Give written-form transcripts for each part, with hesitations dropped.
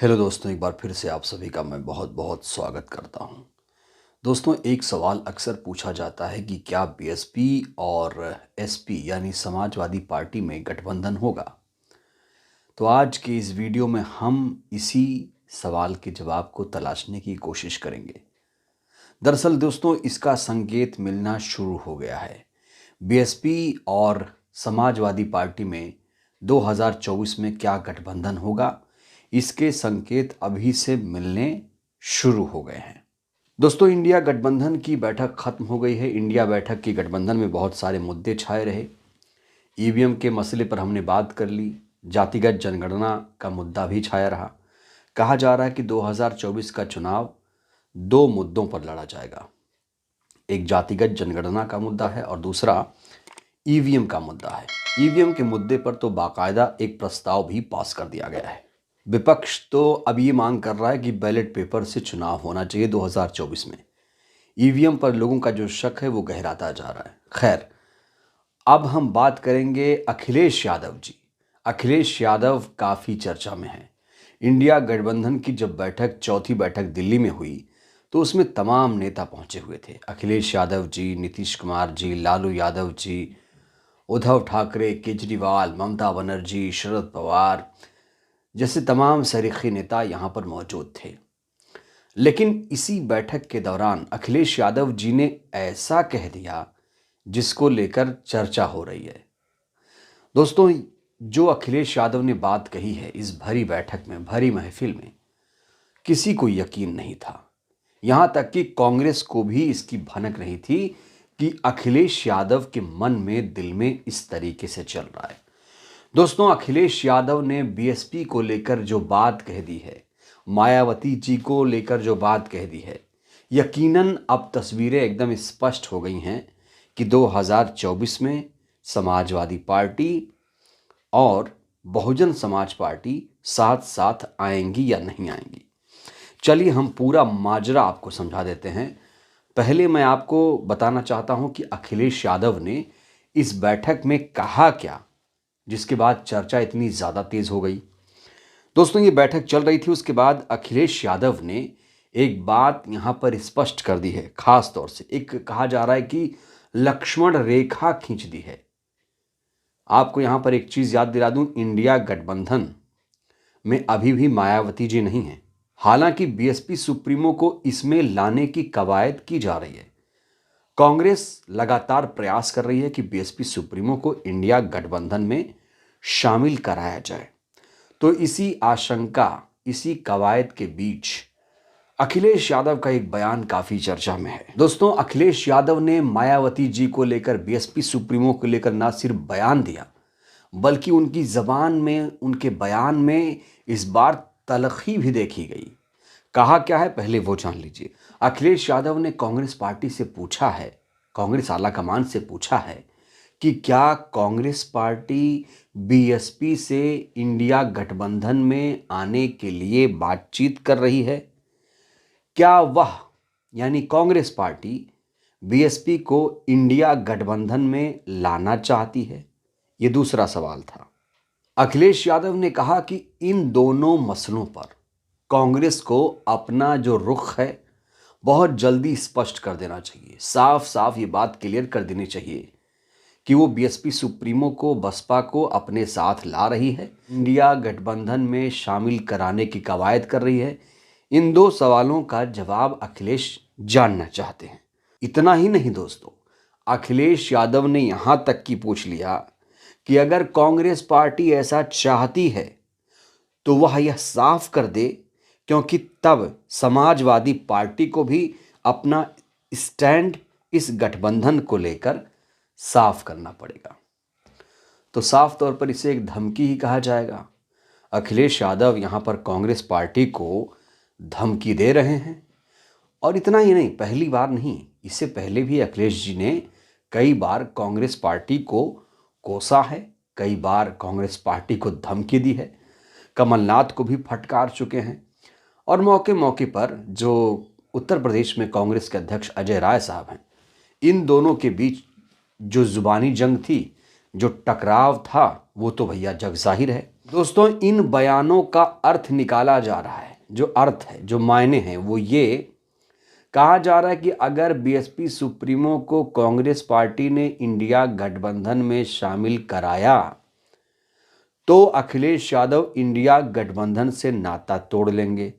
Hello दोस्तों, एक बार फिर से आप सभी का मैं बहुत बहुत स्वागत करता हूं। दोस्तों, एक सवाल अक्सर पूछा जाता है कि क्या बीएसपी और एसपी यानी समाजवादी पार्टी में गठबंधन होगा। तो आज के इस वीडियो में हम इसी सवाल के जवाब को तलाशने की कोशिश करेंगे। दरअसल दोस्तों, इसका संकेत मिलना शुरू हो गया है। बीएसपी और समाजवादी पार्टी में 2024 में क्या गठबंधन होगा, इसके संकेत अभी से मिलने शुरू हो गए हैं। दोस्तों, इंडिया गठबंधन की बैठक खत्म हो गई है। इंडिया बैठक की गठबंधन में बहुत सारे मुद्दे छाए रहे। ईवीएम के मसले पर हमने बात कर ली। जातिगत जनगणना का मुद्दा भी छाया रहा। कहा जा रहा है कि 2024 का चुनाव दो मुद्दों पर लड़ा जाएगा। एक जातिगत जनगणना का मुद्दा है और दूसरा ईवीएम का मुद्दा है। ईवीएम के मुद्दे पर तो बाकायदा एक प्रस्ताव भी पास कर दिया गया है। विपक्ष तो अब ये मांग कर रहा है कि बैलेट पेपर से चुनाव होना चाहिए 2024 में। ईवीएम पर लोगों का जो शक है वो गहराता जा रहा है। खैर, अब हम बात करेंगे अखिलेश यादव जी। अखिलेश यादव काफ़ी चर्चा में हैं। इंडिया गठबंधन की जब बैठक, चौथी बैठक दिल्ली में हुई, तो उसमें तमाम नेता पहुंचे हुए थे। अखिलेश यादव जी, नीतीश कुमार जी, लालू यादव जी, उद्धव ठाकरे, केजरीवाल, ममता बनर्जी, शरद पवार जैसे तमाम सरीखी नेता यहाँ पर मौजूद थे। लेकिन इसी बैठक के दौरान अखिलेश यादव जी ने ऐसा कह दिया जिसको लेकर चर्चा हो रही है। दोस्तों, जो अखिलेश यादव ने बात कही है इस भरी बैठक में, भरी महफिल में, किसी को यकीन नहीं था। यहाँ तक कि कांग्रेस को भी इसकी भनक नहीं थी कि अखिलेश यादव के मन में, दिल में इस तरीके से चल रहा है। दोस्तों, अखिलेश यादव ने बीएसपी को लेकर जो बात कह दी है, मायावती जी को लेकर जो बात कह दी है, यकीनन अब तस्वीरें एकदम स्पष्ट हो गई हैं कि 2024 में समाजवादी पार्टी और बहुजन समाज पार्टी साथ साथ आएंगी या नहीं आएंगी। चलिए हम पूरा माजरा आपको समझा देते हैं। पहले मैं आपको बताना चाहता हूं कि अखिलेश यादव ने इस बैठक में कहा क्या, जिसके बाद चर्चा इतनी ज़्यादा तेज़ हो गई। दोस्तों, ये बैठक चल रही थी, उसके बाद अखिलेश यादव ने एक बात यहाँ पर स्पष्ट कर दी है। खास तौर से एक कहा जा रहा है कि लक्ष्मण रेखा खींच दी है। आपको यहाँ पर एक चीज़ याद दिला दूं, इंडिया गठबंधन में अभी भी मायावती जी नहीं है। हालांकि बीएसपी सुप्रीमो को इसमें लाने की कवायद की जा रही है। कांग्रेस लगातार प्रयास कर रही है कि बीएसपी सुप्रीमो को इंडिया गठबंधन में शामिल कराया जाए। तो इसी आशंका, इसी कवायद के बीच अखिलेश यादव का एक बयान काफी चर्चा में है। दोस्तों, अखिलेश यादव ने मायावती जी को लेकर, बीएसपी सुप्रीमो को लेकर ना सिर्फ बयान दिया, बल्कि उनकी जबान में, उनके बयान में इस बार तलखी भी देखी गई। कहा क्या है, पहले वो जान लीजिए। अखिलेश यादव ने कांग्रेस पार्टी से पूछा है, कांग्रेस आलाकमान से पूछा है कि क्या कांग्रेस पार्टी बीएसपी से इंडिया गठबंधन में आने के लिए बातचीत कर रही है। क्या वह यानी कांग्रेस पार्टी बीएसपी को इंडिया गठबंधन में लाना चाहती है, ये दूसरा सवाल था। अखिलेश यादव ने कहा कि इन दोनों मसलों पर कांग्रेस को अपना जो रुख है बहुत जल्दी स्पष्ट कर देना चाहिए। साफ साफ ये बात क्लियर कर देनी चाहिए कि वो बीएसपी सुप्रीमो को, बसपा को अपने साथ ला रही है, इंडिया गठबंधन में शामिल कराने की कवायद कर रही है। इन दो सवालों का जवाब अखिलेश जानना चाहते हैं। इतना ही नहीं दोस्तों, अखिलेश यादव ने यहां तक की पूछ लिया कि अगर कांग्रेस पार्टी ऐसा चाहती है तो वह यह साफ कर दे, क्योंकि तब समाजवादी पार्टी को भी अपना स्टैंड इस गठबंधन को लेकर साफ करना पड़ेगा। तो साफ तौर पर इसे एक धमकी ही कहा जाएगा। अखिलेश यादव यहाँ पर कांग्रेस पार्टी को धमकी दे रहे हैं। और इतना ही नहीं, पहली बार नहीं, इससे पहले भी अखिलेश जी ने कई बार कांग्रेस पार्टी को कोसा है, कई बार कांग्रेस पार्टी को धमकी दी है, कमलनाथ को भी फटकार चुके हैं। और मौके मौके पर जो उत्तर प्रदेश में कांग्रेस के अध्यक्ष अजय राय साहब हैं, इन दोनों के बीच जो जुबानी जंग थी, जो टकराव था, वो तो भैया जग जाहिर है। दोस्तों इन बयानों का अर्थ निकाला जा रहा है, जो अर्थ है, जो मायने हैं, वो ये कहा जा रहा है कि अगर बीएसपी सुप्रीमो को कांग्रेस पार्टी ने इंडिया गठबंधन में शामिल कराया तो अखिलेश यादव इंडिया गठबंधन से नाता तोड़ लेंगे।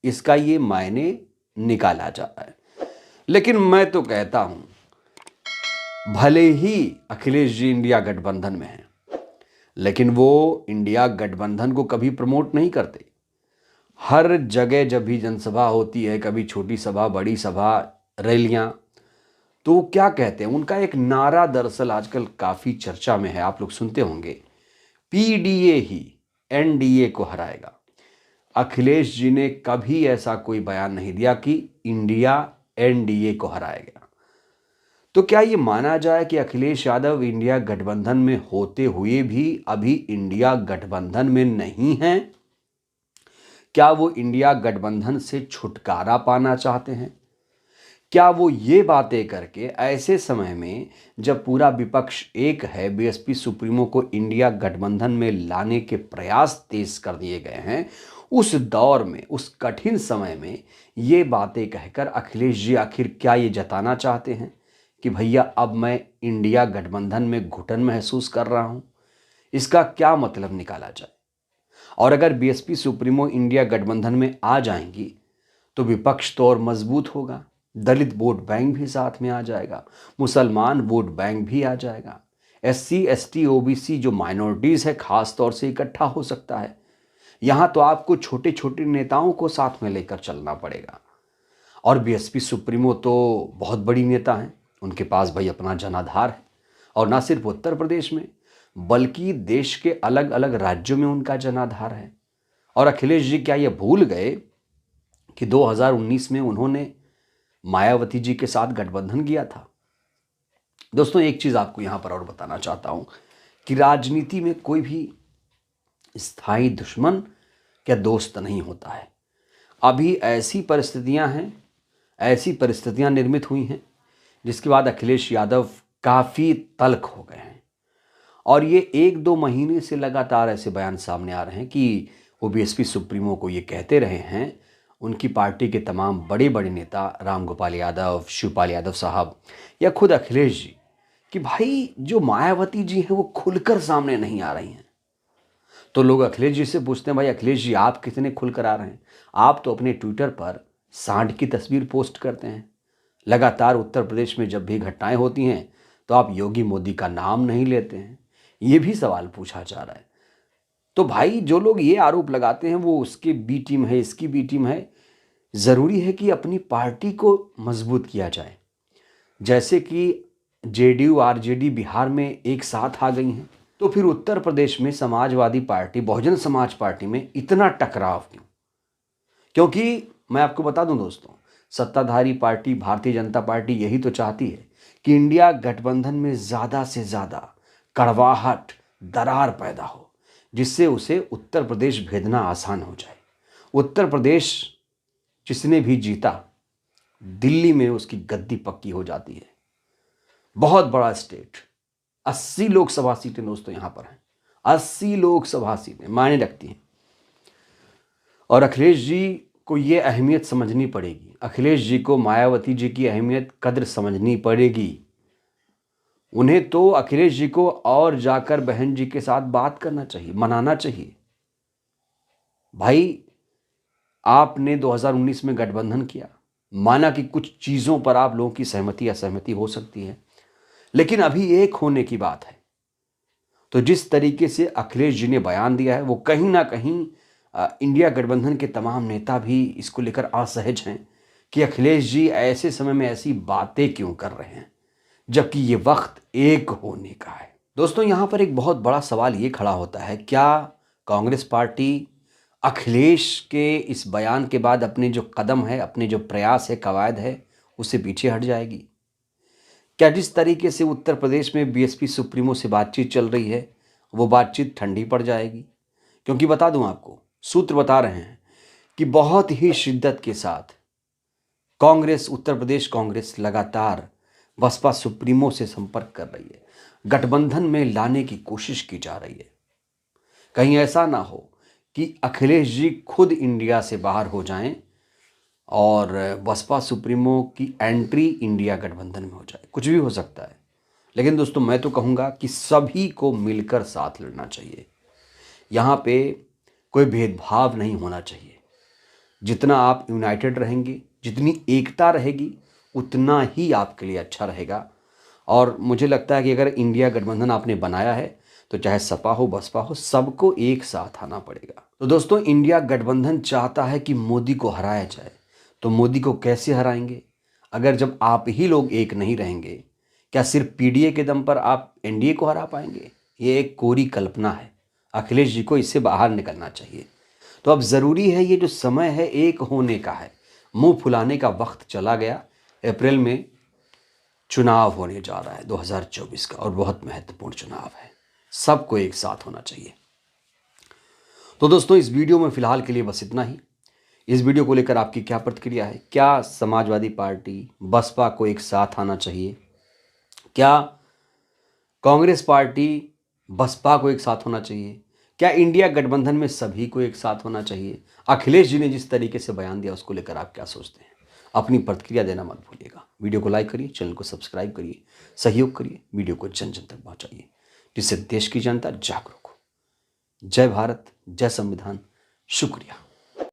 इसका ये मायने निकाला जा रहा है। लेकिन मैं तो कहता हूं भले ही अखिलेश जी इंडिया गठबंधन में हैं, लेकिन वो इंडिया गठबंधन को कभी प्रमोट नहीं करते। हर जगह जब भी जनसभा होती है, कभी छोटी सभा, बड़ी सभा, रैलियां, तो वो क्या कहते हैं, उनका एक नारा दरअसल आजकल काफ़ी चर्चा में है, आप लोग सुनते होंगे, पीडीए ही एनडीए को हराएगा। अखिलेश जी ने कभी ऐसा कोई बयान नहीं दिया कि इंडिया एनडीए को हराएगा। तो क्या ये माना जाए कि अखिलेश यादव इंडिया गठबंधन में होते हुए भी अभी इंडिया गठबंधन में नहीं हैं? क्या वो इंडिया गठबंधन से छुटकारा पाना चाहते हैं? क्या वो ये बातें करके ऐसे समय में जब पूरा विपक्ष एक है, बीएसपी सुप्रीमो को इंडिया गठबंधन में लाने के प्रयास तेज कर दिए गए हैं, उस दौर में, उस कठिन समय में ये बातें कहकर अखिलेश जी आखिर क्या ये जताना चाहते हैं कि भैया अब मैं इंडिया गठबंधन में घुटन महसूस कर रहा हूं? इसका क्या मतलब निकाला जाए? और अगर बीएसपी सुप्रीमो इंडिया गठबंधन में आ जाएंगी तो विपक्ष तो और मजबूत होगा, दलित वोट बैंक भी साथ में आ जाएगा, मुसलमान वोट बैंक भी आ जाएगा, एससी एसटी ओबीसी जो माइनॉरिटीज है खास तौर से इकट्ठा हो सकता है। यहां तो आपको छोटे छोटे नेताओं को साथ में लेकर चलना पड़ेगा। और बीएसपी सुप्रीमो तो बहुत बड़ी नेता हैं, उनके पास भाई अपना जनाधार है, और ना सिर्फ उत्तर प्रदेश में बल्कि देश के अलग अलग राज्यों में उनका जनाधार है। और अखिलेश जी क्या ये भूल गए कि 2019 में उन्होंने मायावती जी के साथ गठबंधन किया था? दोस्तों एक चीज आपको यहां पर और बताना चाहता हूं कि राजनीति में कोई भी स्थायी दुश्मन या दोस्त नहीं होता है। अभी ऐसी परिस्थितियां हैं, ऐसी परिस्थितियां निर्मित हुई हैं जिसके बाद अखिलेश यादव काफी तल्ख हो गए हैं। और ये 1-2 महीने से लगातार ऐसे बयान सामने आ रहे हैं कि वो बीएसपी सुप्रीमो को ये कहते रहे हैं, उनकी पार्टी के तमाम बड़े बड़े नेता राम गोपाल यादव, शिवपाल यादव साहब या खुद अखिलेश जी, कि भाई जो मायावती जी हैं वो खुलकर सामने नहीं आ रही हैं। तो लोग अखिलेश जी से पूछते हैं, भाई अखिलेश जी आप कितने खुलकर आ रहे हैं? आप तो अपने ट्विटर पर सांड की तस्वीर पोस्ट करते हैं। लगातार उत्तर प्रदेश में जब भी घटनाएं होती हैं तो आप योगी मोदी का नाम नहीं लेते हैं। ये भी सवाल पूछा जा रहा है। तो भाई जो लोग ये आरोप लगाते हैं वो उसकी बी टीम है, इसकी बी टीम है। ज़रूरी है कि अपनी पार्टी को मजबूत किया जाए। जैसे कि जेडीयू आरजेडी बिहार में एक साथ आ गई हैं, तो फिर उत्तर प्रदेश में समाजवादी पार्टी, बहुजन समाज पार्टी में इतना टकराव क्यों? क्योंकि मैं आपको बता दूं दोस्तों, सत्ताधारी पार्टी भारतीय जनता पार्टी यही तो चाहती है कि इंडिया गठबंधन में ज़्यादा से ज़्यादा कड़वाहट, दरार पैदा हो, जिससे उसे उत्तर प्रदेश भेजना आसान हो जाए। उत्तर प्रदेश जिसने भी जीता, दिल्ली में उसकी गद्दी पक्की हो जाती है। बहुत बड़ा स्टेट, 80 लोकसभा सीटें दोस्तों यहां पर हैं। 80 लोकसभा सीटें मायने रखती हैं। और अखिलेश जी को ये अहमियत समझनी पड़ेगी। अखिलेश जी को मायावती जी की अहमियत, कद्र समझनी पड़ेगी। उन्हें तो अखिलेश जी को और जाकर बहन जी के साथ बात करना चाहिए, मनाना चाहिए। भाई आपने 2019 में गठबंधन किया, माना कि कुछ चीज़ों पर आप लोगों की सहमति असहमति हो सकती है, लेकिन अभी एक होने की बात है। तो जिस तरीके से अखिलेश जी ने बयान दिया है वो कहीं ना कहीं इंडिया गठबंधन के तमाम नेता भी इसको लेकर असहज हैं कि अखिलेश जी ऐसे समय में ऐसी बातें क्यों कर रहे हैं, जबकि ये वक्त एक होने का है। दोस्तों यहाँ पर एक बहुत बड़ा सवाल ये खड़ा होता है, क्या कांग्रेस पार्टी अखिलेश के इस बयान के बाद अपने जो कदम है, अपने जो प्रयास है, कवायद है, उससे पीछे हट जाएगी? क्या जिस तरीके से उत्तर प्रदेश में बीएसपी सुप्रीमो से बातचीत चल रही है वो बातचीत ठंडी पड़ जाएगी? क्योंकि बता दूं आपको, सूत्र बता रहे हैं कि बहुत ही शिद्दत के साथ कांग्रेस, उत्तर प्रदेश कांग्रेस लगातार बसपा सुप्रीमो से संपर्क कर रही है, गठबंधन में लाने की कोशिश की जा रही है। कहीं ऐसा ना हो कि अखिलेश जी खुद इंडिया से बाहर हो जाएं और बसपा सुप्रीमो की एंट्री इंडिया गठबंधन में हो जाए। कुछ भी हो सकता है, लेकिन दोस्तों मैं तो कहूँगा कि सभी को मिलकर साथ लड़ना चाहिए। यहाँ पे कोई भेदभाव नहीं होना चाहिए। जितना आप यूनाइटेड रहेंगे, जितनी एकता रहेगी, उतना ही आपके लिए अच्छा रहेगा। और मुझे लगता है कि अगर इंडिया गठबंधन आपने बनाया है तो चाहे सपा हो बसपा हो, सबको एक साथ आना पड़ेगा। तो दोस्तों इंडिया गठबंधन चाहता है कि मोदी को हराया जाए। तो मोदी को कैसे हराएंगे अगर जब आप ही लोग एक नहीं रहेंगे? क्या सिर्फ पीडीए के दम पर आप एनडीए को हरा पाएंगे? ये एक कोरी कल्पना है। अखिलेश जी को इससे बाहर निकलना चाहिए। तो अब ज़रूरी है, ये जो समय है एक होने का है। मुंह फुलाने का वक्त चला गया। अप्रैल में चुनाव होने जा रहा है 2024 का, और बहुत महत्वपूर्ण चुनाव है। सबको एक साथ होना चाहिए। तो दोस्तों इस वीडियो में फ़िलहाल के लिए बस इतना ही। इस वीडियो को लेकर आपकी क्या प्रतिक्रिया है? क्या समाजवादी पार्टी बसपा को एक साथ आना चाहिए? क्या कांग्रेस पार्टी बसपा को एक साथ होना चाहिए? क्या इंडिया गठबंधन में सभी को एक साथ होना चाहिए? अखिलेश जी ने जिस तरीके से बयान दिया उसको लेकर आप क्या सोचते हैं? अपनी प्रतिक्रिया देना मत भूलिएगा। वीडियो को लाइक करिए, चैनल को सब्सक्राइब करिए, सहयोग करिए, वीडियो को जन जन तक पहुंचाइए, जिससे देश की जनता जागरूक हो। जय भारत, जय संविधान। शुक्रिया।